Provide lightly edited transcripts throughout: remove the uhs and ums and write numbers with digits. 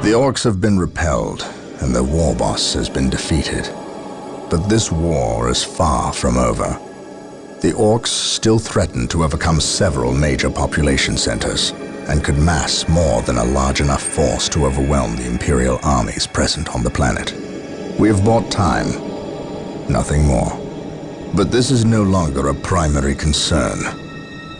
The orcs have been repelled, and their war boss has been defeated. But this war is far from over. The orcs still threaten to overcome several major population centers, and could mass more than a large enough force to overwhelm the Imperial armies present on the planet. We have bought time, nothing more. But this is no longer a primary concern.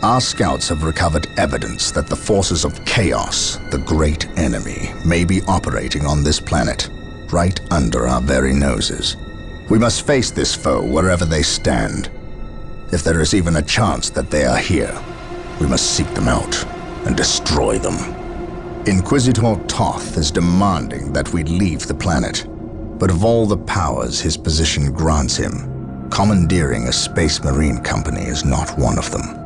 Our scouts have recovered evidence that the forces of chaos, the great enemy, may be operating on this planet, right under our very noses. We must face this foe wherever they stand. If there is even a chance that they are here, we must seek them out and destroy them. Inquisitor Toth is demanding that we leave the planet, but of all the powers his position grants him, commandeering a space marine company is not one of them.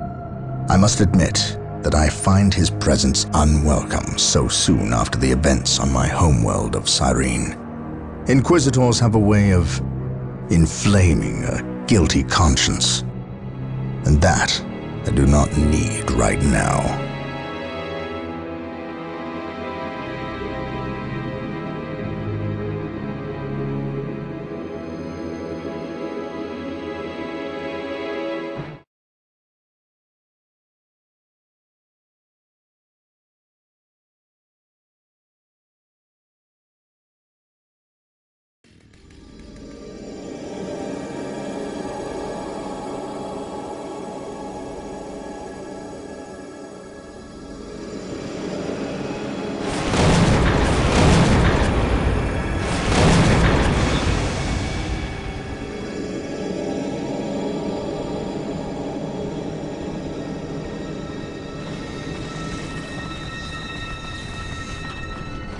I must admit that I find his presence unwelcome so soon after the events on my homeworld of Cyrene. Inquisitors have a way of inflaming a guilty conscience, and that I do not need right now.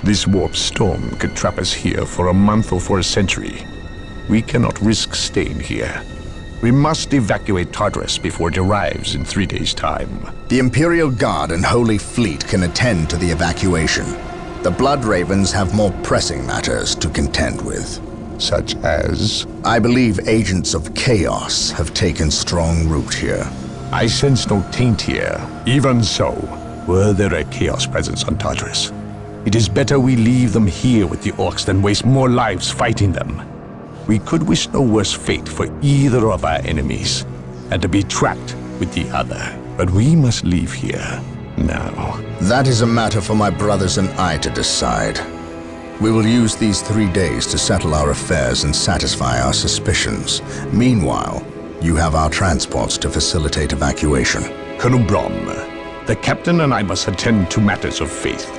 This warp storm could trap us here for a month or for a century. We cannot risk staying here. We must evacuate Tartarus before it arrives in 3 days' time. The Imperial Guard and Holy Fleet can attend to the evacuation. The Blood Ravens have more pressing matters to contend with. Such as? I believe agents of chaos have taken strong root here. I sense no taint here. Even so, were there a chaos presence on Tartarus, it is better we leave them here with the orcs than waste more lives fighting them. We could wish no worse fate for either of our enemies, and to be trapped with the other. But we must leave here now. That is a matter for my brothers and I to decide. We will use these 3 days to settle our affairs and satisfy our suspicions. Meanwhile, you have our transports to facilitate evacuation. Colonel Brom, the captain and I must attend to matters of faith.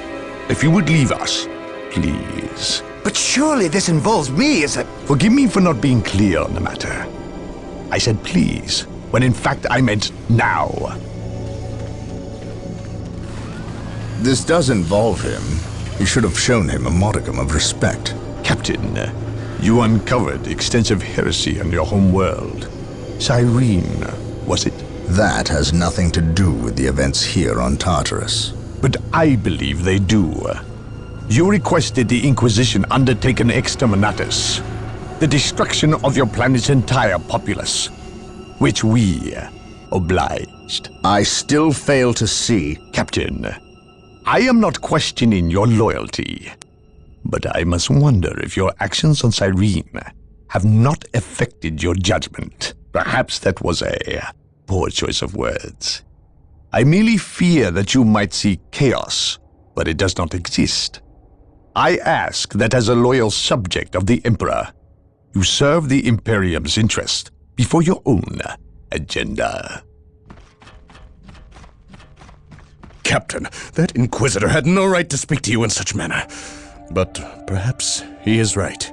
If you would leave us, please. But surely this involves me as a... Forgive me for not being clear on the matter. I said please, when in fact I meant now. This does involve him. You should have shown him a modicum of respect. Captain, you uncovered extensive heresy on your home world. Cyrene, was it? That has nothing to do with the events here on Tartarus. But I believe they do. You requested the Inquisition undertake an exterminatus, the destruction of your planet's entire populace, which we obliged. I still fail to see... Captain, I am not questioning your loyalty, but I must wonder if your actions on Cyrene have not affected your judgment. Perhaps that was a poor choice of words. I merely fear that you might see chaos, but it does not exist. I ask that as a loyal subject of the Emperor, you serve the Imperium's interest before your own agenda. Captain, that Inquisitor had no right to speak to you in such manner. But perhaps he is right.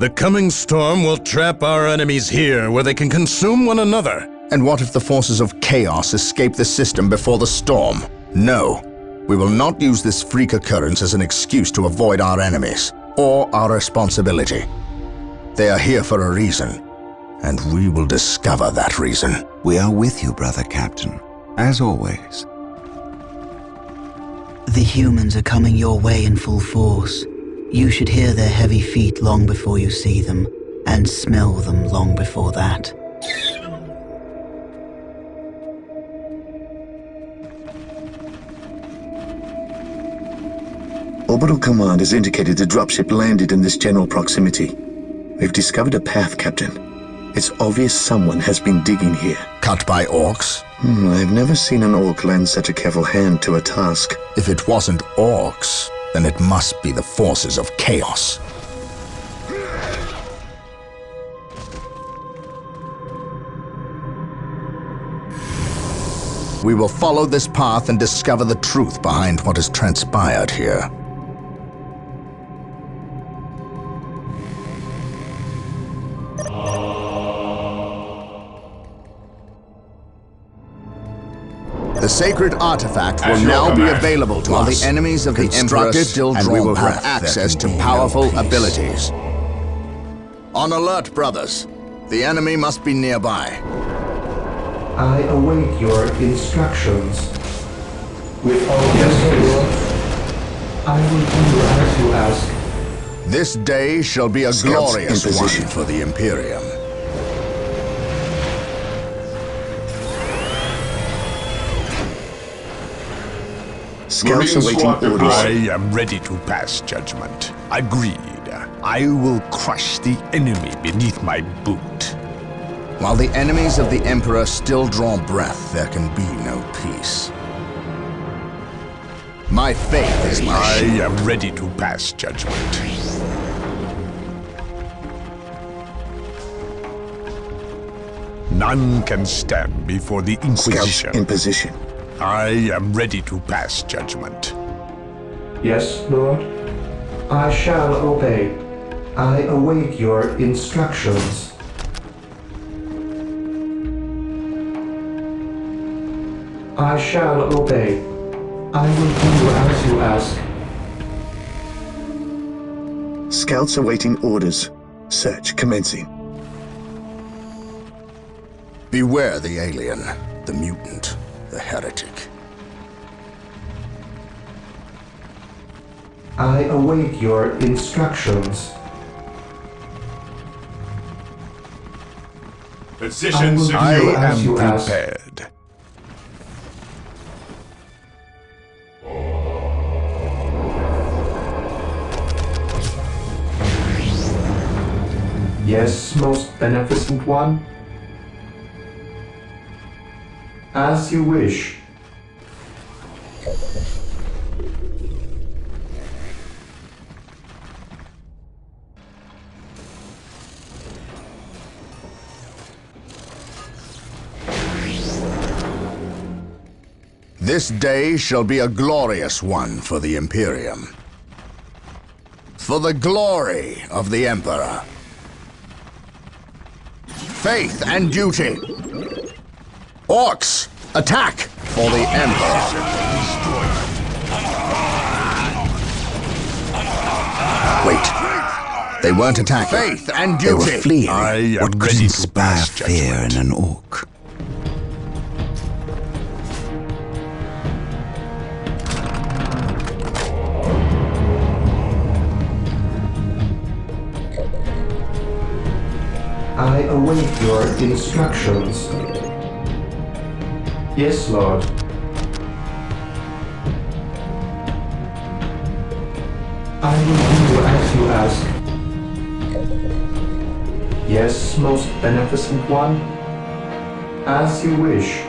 The coming storm will trap our enemies here where they can consume one another. And what if the forces of chaos escape the system before the storm? No. We will not use this freak occurrence as an excuse to avoid our enemies, or our responsibility. They are here for a reason, and we will discover that reason. We are with you, brother Captain, as always. The humans are coming your way in full force. You should hear their heavy feet long before you see them, and smell them long before that. Orbital Command has indicated the dropship landed in this general proximity. We've discovered a path, Captain. It's obvious someone has been digging here. Cut by orcs? I've never seen an orc lend such a careful hand to a task. If it wasn't orcs, then it must be the forces of chaos. We will follow this path and discover the truth behind what has transpired here. The sacred artifact will now be available to us. While the enemies of the Emperor still draw breath, and we will have access to powerful abilities. On alert, brothers. The enemy must be nearby. I await your instructions. With all destiny, I will do as you ask. This day shall be a glorious one for the Imperium. Scouts awaiting orders. I am ready to pass judgment. Agreed. I will crush the enemy beneath my boot. While the enemies of the Emperor still draw breath, there can be no peace. My faith is my shield. I am ready to pass judgment. None can stand before the Inquisition. Scouts in position. I am ready to pass judgment. Yes, Lord. I shall obey. I await your instructions. I shall obey. I will do as you ask. Scouts awaiting orders. Search commencing. Beware the alien, the mutant, the heretic. I await your instructions. Position secure. I as am you ask. prepared. Yes, most beneficent one. As you wish. This day shall be a glorious one for the Imperium. For the glory of the Emperor. Faith and duty. Orcs, attack for the Emperor. Wait, they weren't attacking. Faith and duty. They were fleeing. I am What could ready to inspire pass fear in judgment. an orc? I await your instructions. Yes, Lord. I will do as you ask. Yes, most beneficent one. As you wish.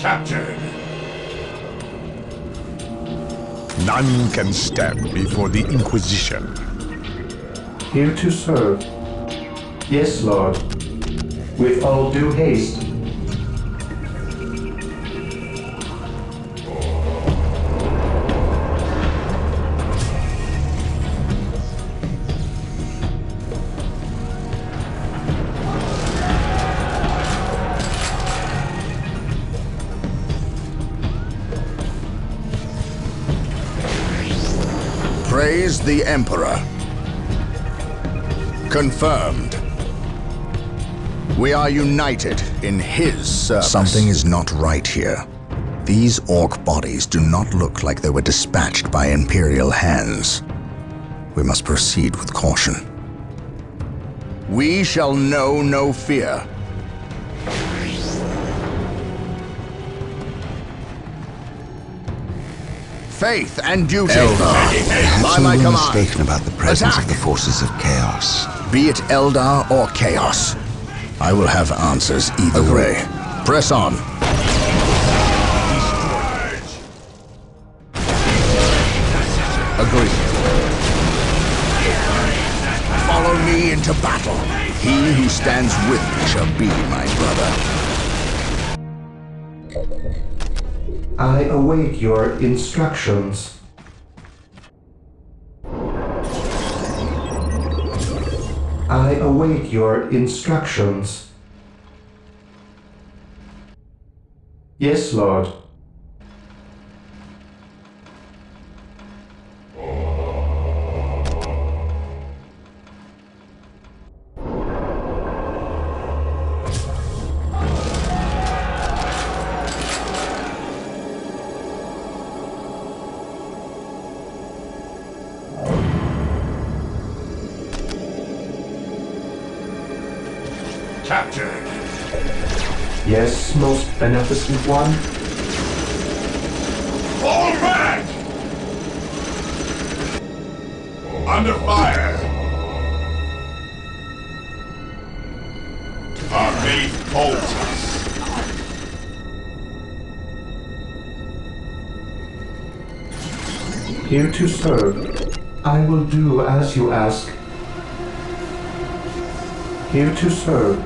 Captured. None can stand before the Inquisition. Here to serve. Yes, Lord. With all due haste. Praise the Emperor. Confirmed. We are united in his service. Something is not right here. These orc bodies do not look like they were dispatched by Imperial hands. We must proceed with caution. We shall know no fear. Faith and duty. Perhaps By we my were command. mistaken about the presence Attack! of the forces of chaos. Be it Eldar or Chaos, I will have answers either way. Press on. Agreed. Follow me into battle. He who stands with me shall be my brother. I await your instructions. I await your instructions. Yes, Lord. Captain! Yes, most beneficent one. Fall back! Under fire! Our faith holds us. Here to serve. I will do as you ask. Here to serve.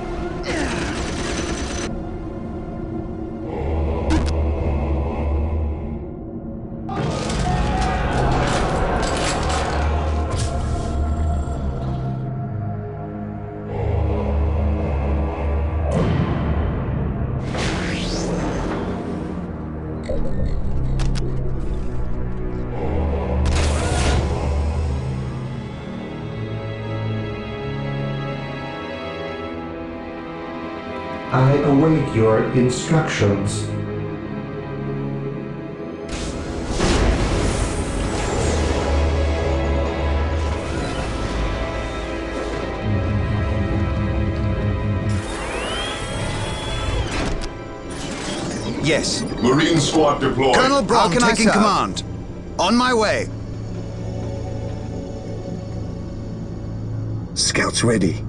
I await your instructions. Yes. Marine squad deployed. Colonel Brock taking command. On my way. Scouts ready.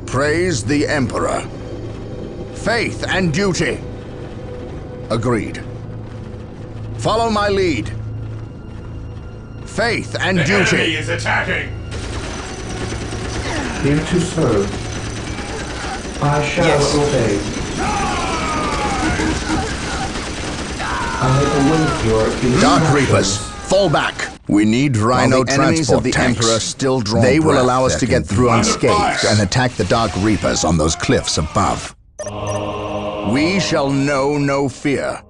Praise the Emperor. Faith and duty. Agreed. Follow my lead. Faith and The duty. enemy is attacking. Here to serve. I shall obey. I await your instructions. Dark Reapers, fall back. We need Rhino While the enemies transport of the tanks. Emperor still draw They will breath, allow us there to can get through be unscathed and attack the Dark Reapers on those cliffs above. We shall know no fear.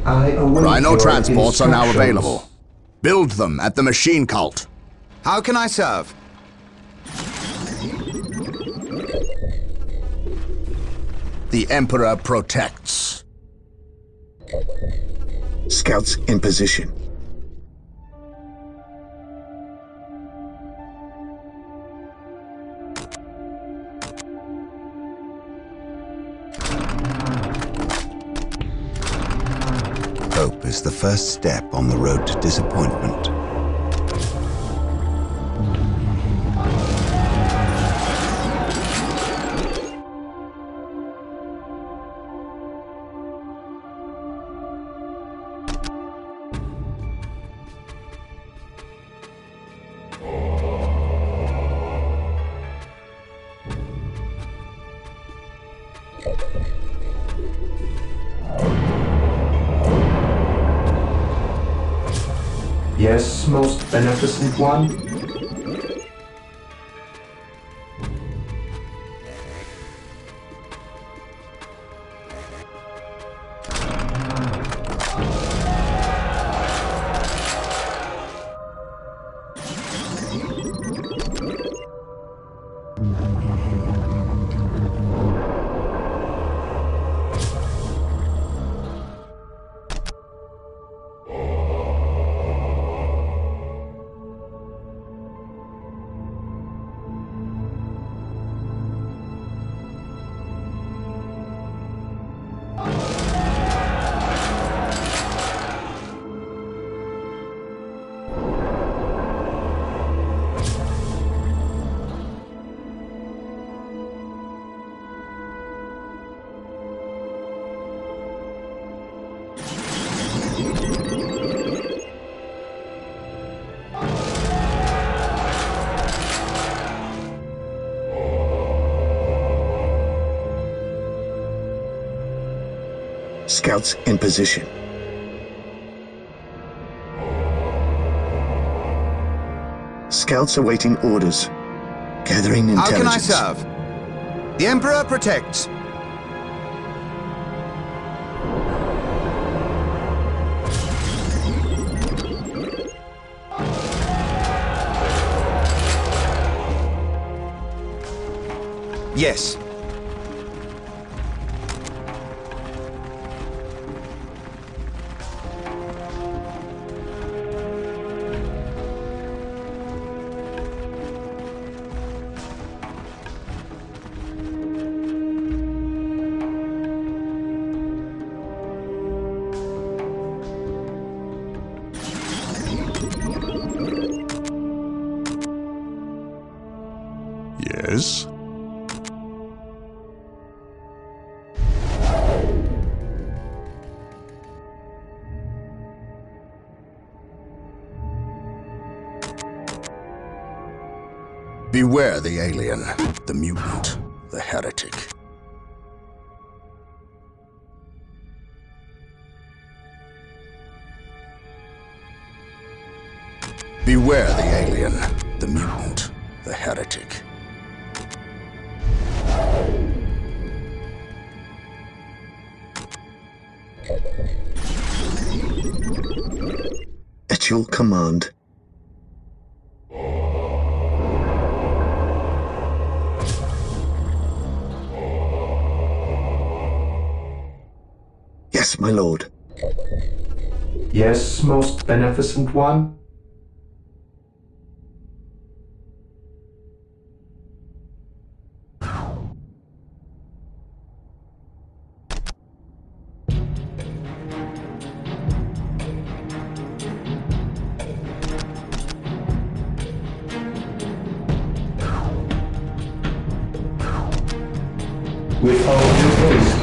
I await Rhino your transports are now instructions. available. Build them at the machine cult. How can I serve? The Emperor protects. Scouts in position. Hope is the first step on the road to disappointment. Yes, most beneficent one. Scouts in position. Scouts awaiting orders. Gathering intelligence. How can I serve? The Emperor protects. Yes. Yes? Beware the alien, the mutant, the heretic. Beware the alien, the mutant, the heretic. At your command. Yes, my lord. Yes, most beneficent one? With all due haste.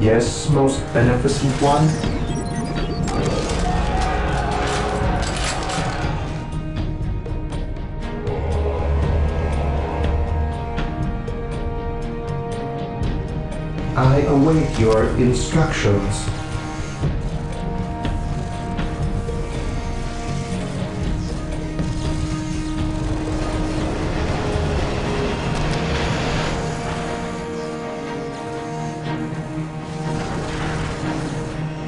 Yes, most beneficent one? I await your instructions.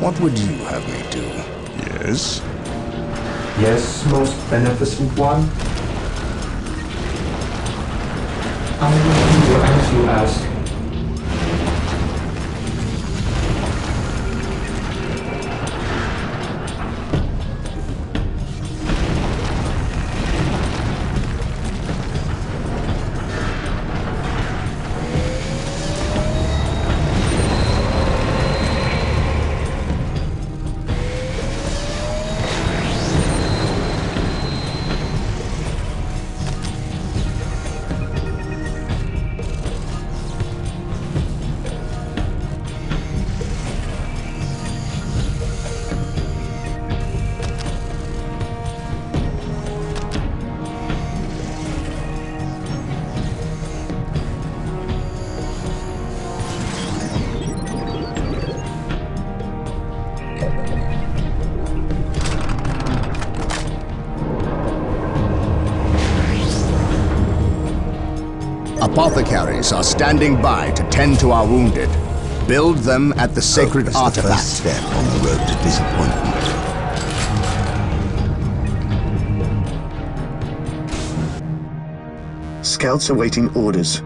What would you have me do? Yes? Yes, most beneficent one? I will do as you ask. Apothecaries are standing by to tend to our wounded. Build them at the sacred Hope is the artifact. first step on the road to disappointment. Scouts awaiting orders.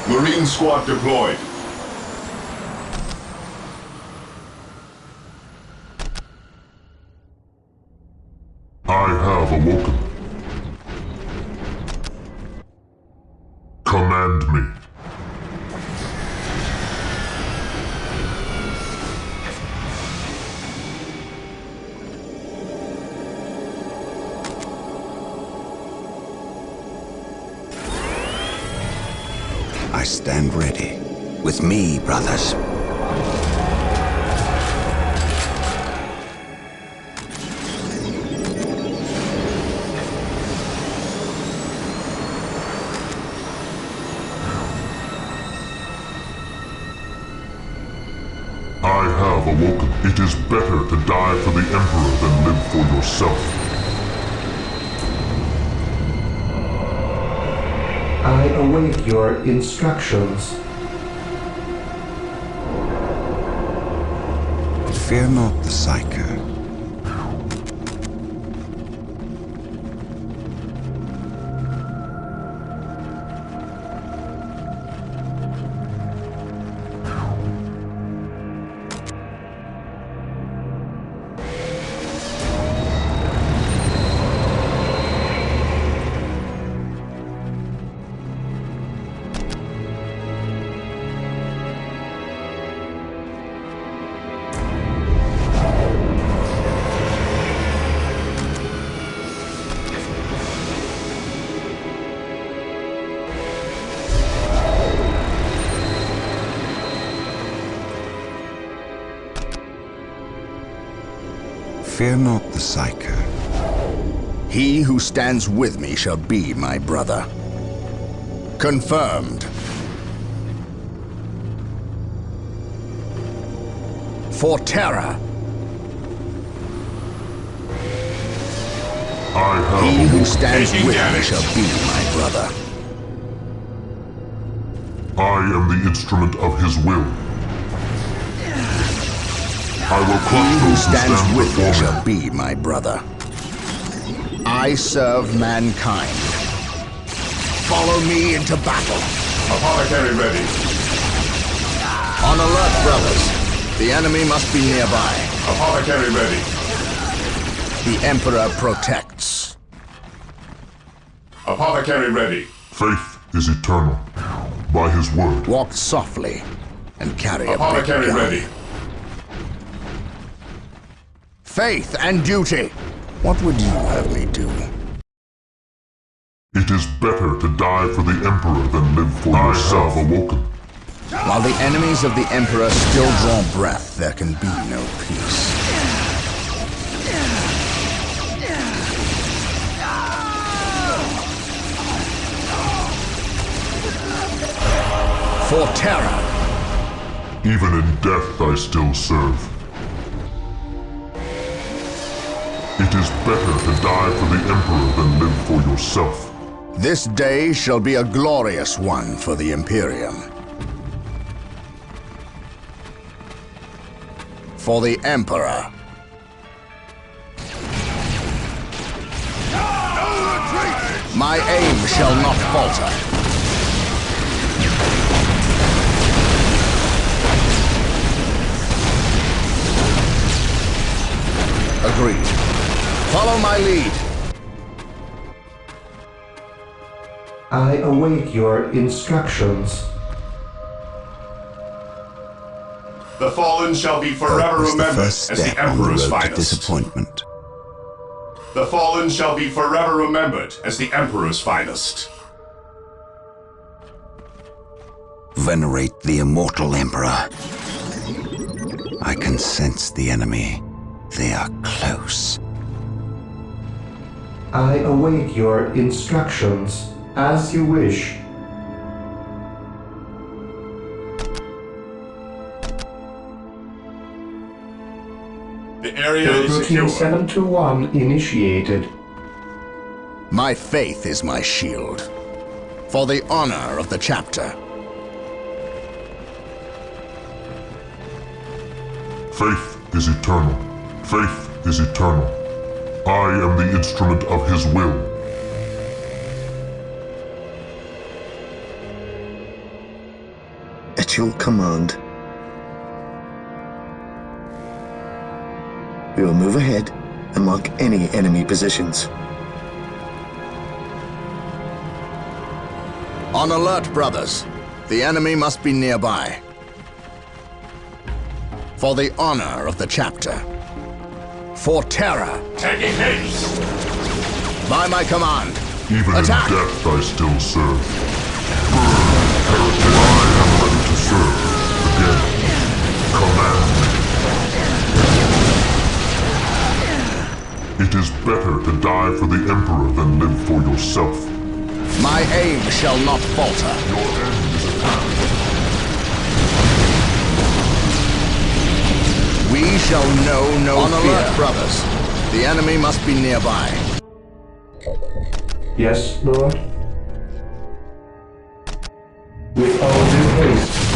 Marine squad deployed. I have awoken. Command me. I stand ready. With me, brothers. I have awoken. It is better to die for the Emperor than live for yourself. I await your instructions. Fear not the Psycho. Fear not the Psycho. He who stands with me shall be my brother. Confirmed. For terror. I have He who awoken. stands with me shall be my brother. I am the instrument of his will. I will He crush who those who stands stand with me before shall me. be my brother. I serve mankind. Follow me into battle. Apothecary ready. On alert, brothers. The enemy must be nearby. Apothecary ready. The Emperor protects. Apothecary ready. Faith is eternal. By his word. Walk softly and carry a big Apothecary gun. ready. Faith and duty. What would you have me do? It is better to die for the Emperor than live for yourself. I have awoken. While the enemies of the Emperor still draw breath, there can be no peace. For terror. Even in death I still serve. It is better to die for the Emperor than live for yourself. This day shall be a glorious one for the Imperium. For the Emperor. My aim shall not falter. Agreed. Follow my lead. I await your instructions. The fallen shall be forever Hope is the remembered first as the step on the Emperor's road to finest. disappointment. The fallen shall be forever remembered as the Emperor's finest. Venerate the immortal Emperor. I can sense the enemy. They are close. I await your instructions, as you wish. The area Build is routine secure. 721 initiated. My faith is my shield. For the honor of the chapter. Faith is eternal. Faith is eternal. I am the instrument of his will. At your command. We will move ahead and mark any enemy positions. On alert, brothers. The enemy must be nearby. For the honor of the chapter. For terror. Taking haste. By my command. Even Attack! in death I still serve. Burn, heretic, I am ready to serve. Again, command me. It is better to die for the Emperor than live for yourself. My aim shall not falter. Your end is at hand. We shall know no fear. On alert, brothers. The enemy must be nearby. Yes, Lord? With all due haste.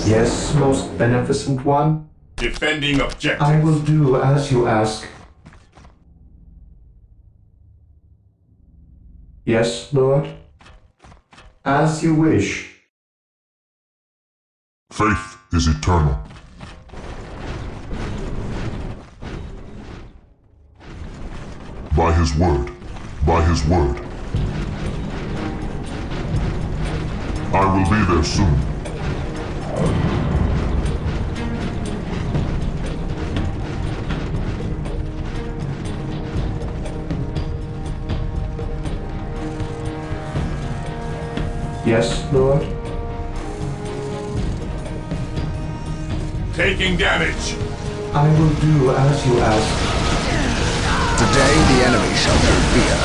Yes, most beneficent one? Defending objective. I will do as you ask. Yes, Lord? As you wish. Faith is eternal. By his word, by his word. I will be there soon. Yes, Lord? Taking damage. I will do as you ask. Today the enemy shall know fear.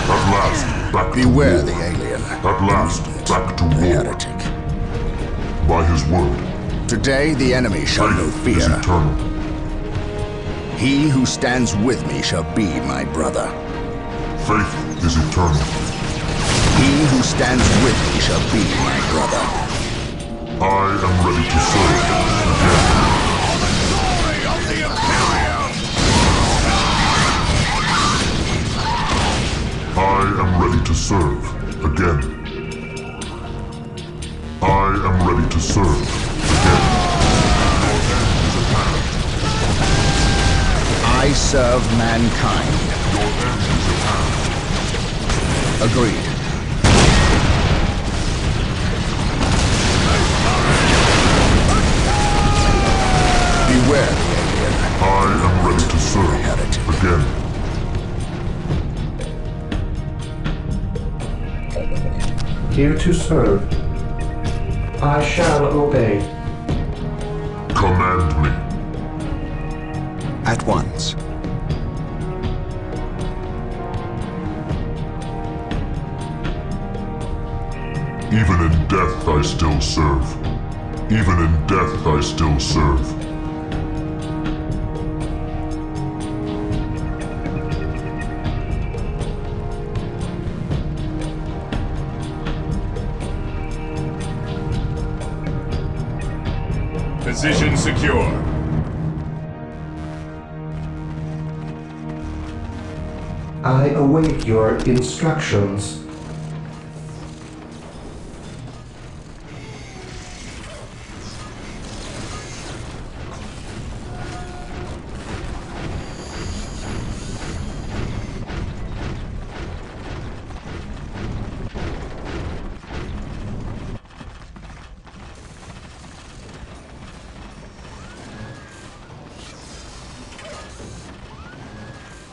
At last, back Beware to the war. alien. At last, back to The war. heretic. By his word, Today the enemy shall know faith is fear. eternal. He who stands with me shall be my brother. Faith is eternal. He who stands with me shall be my brother. I am ready to serve again. I am ready to serve again. I am ready to serve again. I serve mankind. Agreed. Beware the alien. I am ready to serve again. Here to serve. I shall obey. Command me. At once. Even in death I still serve. Even in death I still serve. Position secure. I await your instructions.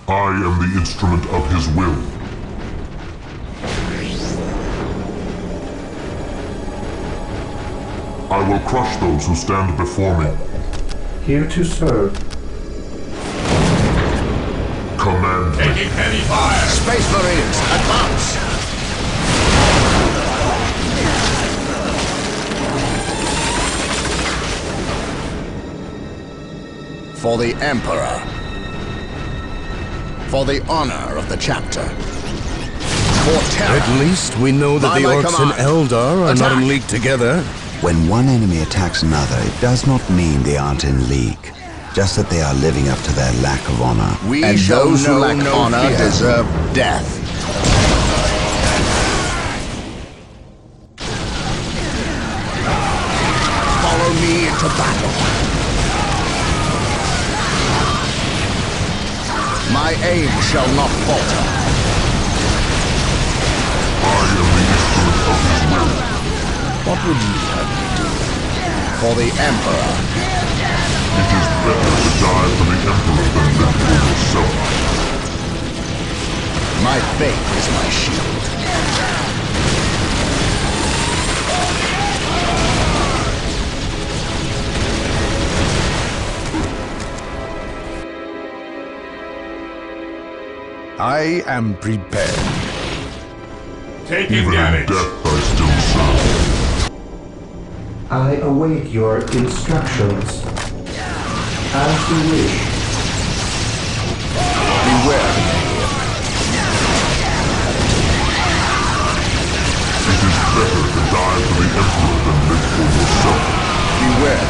I am the instrument of his will. I will crush those who stand before me. Here to serve. Command me. Taking heavy fire. Space Marines, advance! For the Emperor. For the honor of the chapter. For terror. At least we know that By the my Orcs and command. Eldar are not Attack. in league together. When one enemy attacks another, it does not mean they aren't in league. Just that they are living up to their lack of honor. We And shall those who know lack no honor fear. deserve death. Follow me into battle. My aim shall not falter. I am the instrument of his will. What would you have me do? For the Emperor. It is better to die for the Emperor than live for yourself. My faith is my shield. I am prepared. Taking Even in damage. death I still serve. I await your instructions. As you wish. Beware. It is better to die for the Emperor than live for yourself. Beware.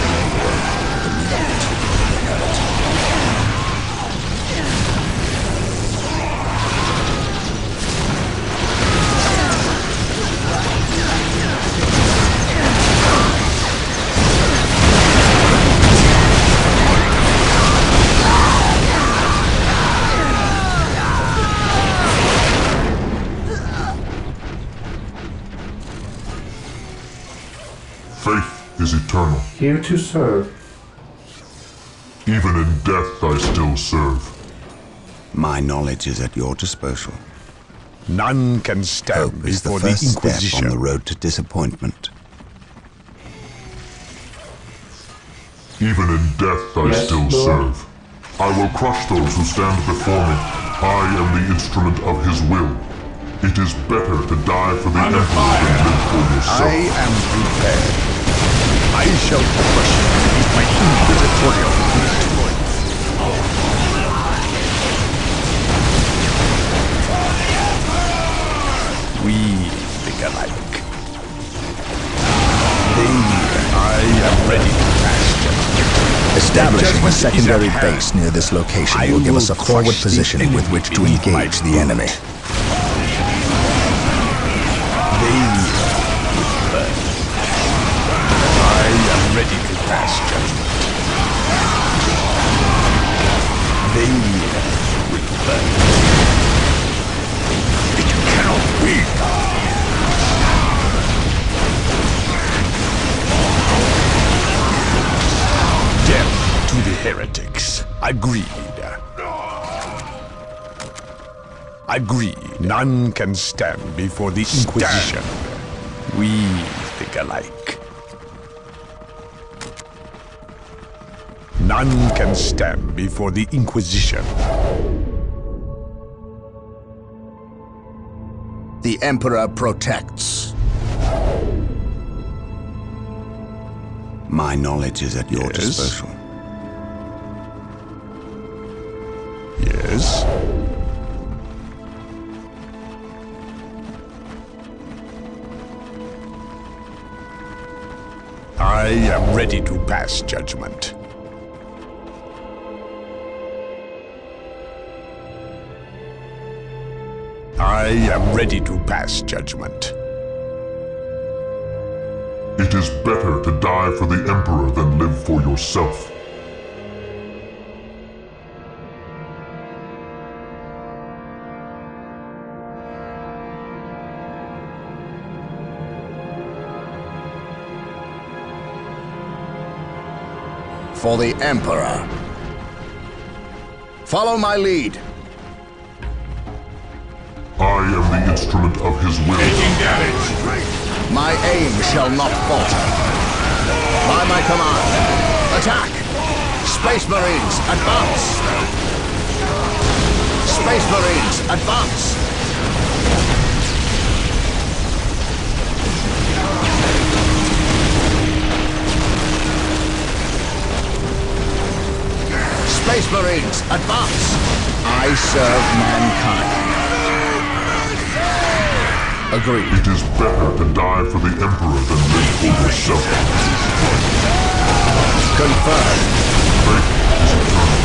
Faith is eternal. Here to serve. Even in death I still serve. My knowledge is at your disposal. None can stand Hope is the before the first step Inquisition. on the road to disappointment. Even in death I Yes, still Lord. serve. I will crush those who stand before me. I am the instrument of his will. It is better to die for the Under Emperor fire. than live for yourself. I am prepared. I shall crush you beneath my inquisitorial exploits. We think alike. I am ready to pass judgment. Establishing a Judgment is secondary at hand. base near this location I will give us a will forward crush the position enemy with which to beneath my engage the boot. enemy. I am ready to pass judgment. They will burn. It cannot be. Death to the heretics. Agreed. Agreed. None can stand before the Inquisition. We think alike. None can stand before the Inquisition. The Emperor protects. My knowledge is at your Yes. disposal. Yes. I am ready to pass judgment. I am ready to pass judgment. It is better to die for the Emperor than live for yourself. For the Emperor. Follow my lead. I am the instrument of his will. Taking damage. My aim shall not falter. By my command, attack! Space Marines, advance! Space Marines, advance! Space Marines, advance! I serve mankind. Agreed. It is better to die for the Emperor than live for yourself. Confirmed. Faith is eternal.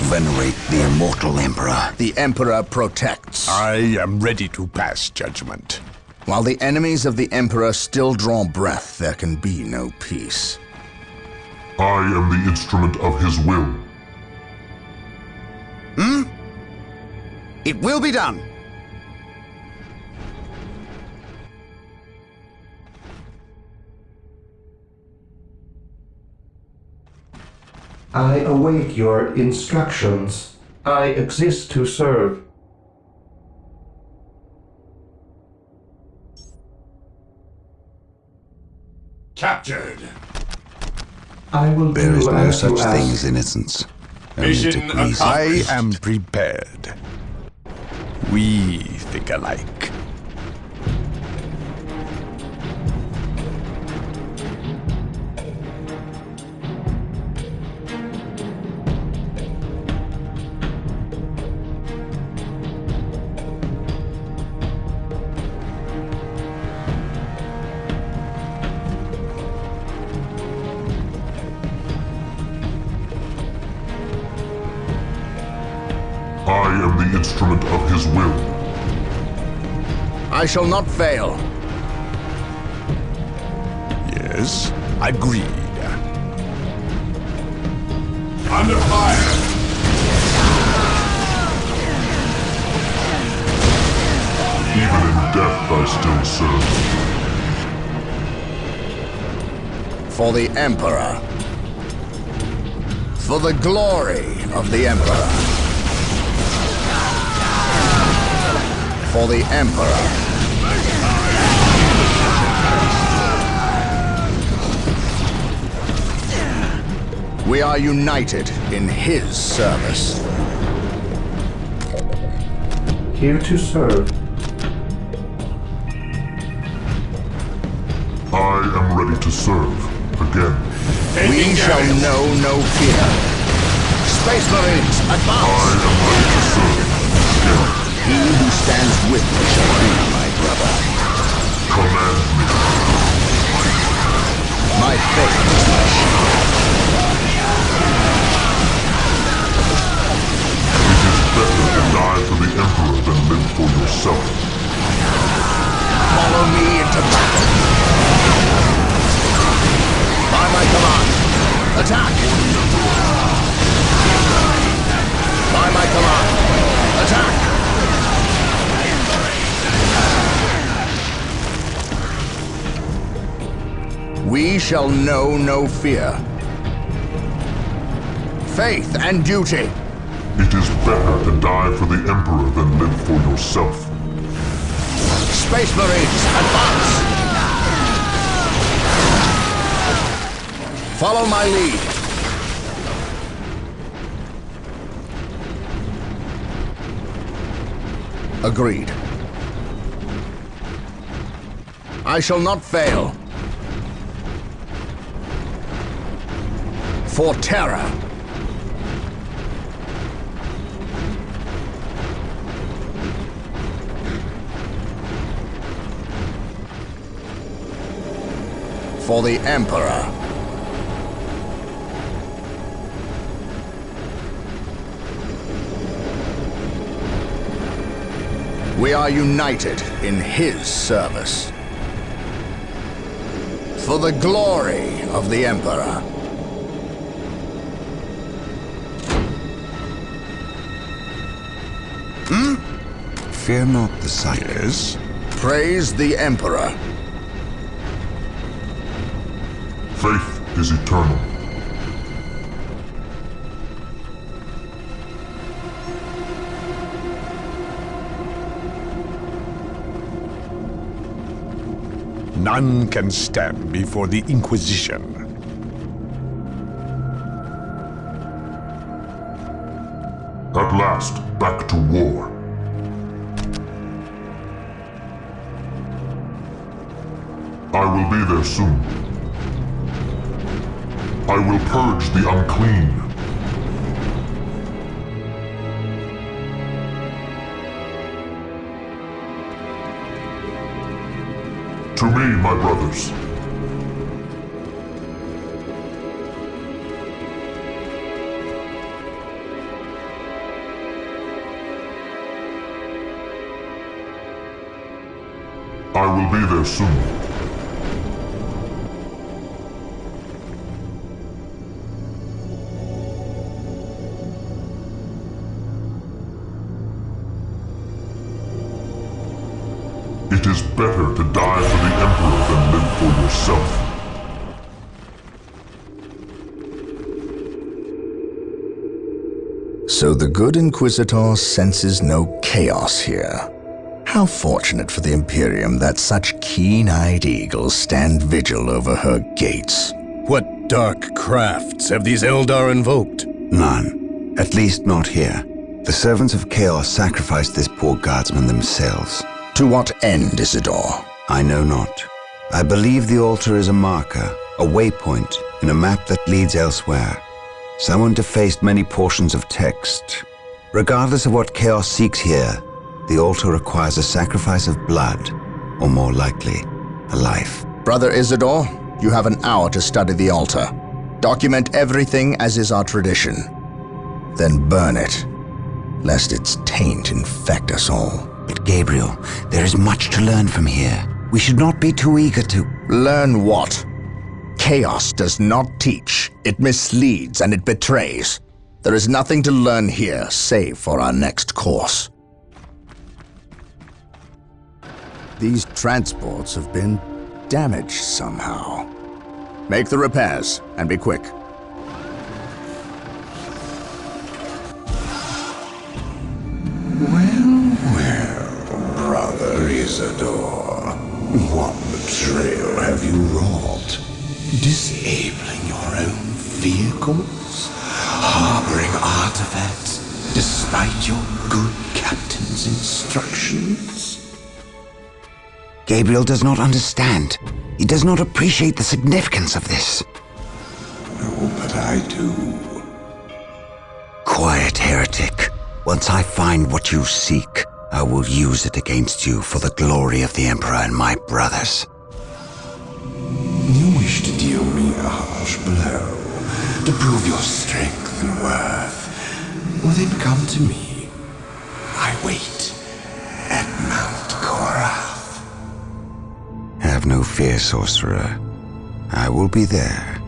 Venerate the immortal Emperor. The Emperor protects. I am ready to pass judgment. While the enemies of the Emperor still draw breath, there can be no peace. I am the instrument of his will. It will be done. I await your instructions. I exist to serve. Captured. I will There do is no as you such thing ask. as innocence. Only Mission degrees of I accomplished. am prepared. We think alike. I am the instrument of his will. I shall not fail. Yes, agreed. Under fire. Even in death I still serve. For the Emperor. For the glory of the Emperor. For the Emperor. We are united in his service. Here to serve. I am ready to serve. Again. We shall know no fear. Space Marines, I advance! am ready to serve. Again. He who stands with me shall be my brother. Command me. My faith is my shield. It is better to die for the Emperor than live for yourself. Follow me into battle. By my command, attack! By my command, attack! We shall know no fear. Faith and duty. It is better to die for the Emperor than live for yourself. Space Marines, advance! Follow my lead. Agreed. I shall not fail. For terror. For the Emperor. We are united in his service. For the glory of the Emperor. Fear not the sight. Yes? Praise the Emperor. Faith is eternal. None can stand before the Inquisition. At last, back to war. I will be there soon. I will purge the unclean. To me, my brothers. I will be there soon. It is better to die for the Emperor than live for yourself. So the good Inquisitor senses no chaos here. How fortunate for the Imperium that such keen-eyed eagles stand vigil over her gates. What dark crafts have these Eldar invoked? None. At least not here. The servants of Chaos sacrificed this poor guardsman themselves. To what end, Isidore? I know not. I believe the altar is a marker, a waypoint in a map that leads elsewhere. Someone defaced many portions of text. Regardless of what Chaos seeks here, the altar requires a sacrifice of blood, or more likely, a life. Brother Isidore, you have an hour to study the altar. Document everything as is our tradition. Then burn it, lest its taint infect us all. But Gabriel, there is much to learn from here. We should not be too eager to... Learn what? Chaos does not teach. It misleads and it betrays. There is nothing to learn here, save for our next course. These transports have been damaged somehow. Make the repairs, and be quick. Well, Brother Isidore, what betrayal have you wrought? Disabling your own vehicles? Harboring artifacts despite your good captain's instructions? Gabriel does not understand. He does not appreciate the significance of this. No, but I do. Quiet, heretic. Once I find what you seek, I will use it against you for the glory of the Emperor and my brothers. You wish to deal me a harsh blow, to prove your strength and worth. Well, then come to me. I wait at Mount Korath. Have no fear, sorcerer. I will be there.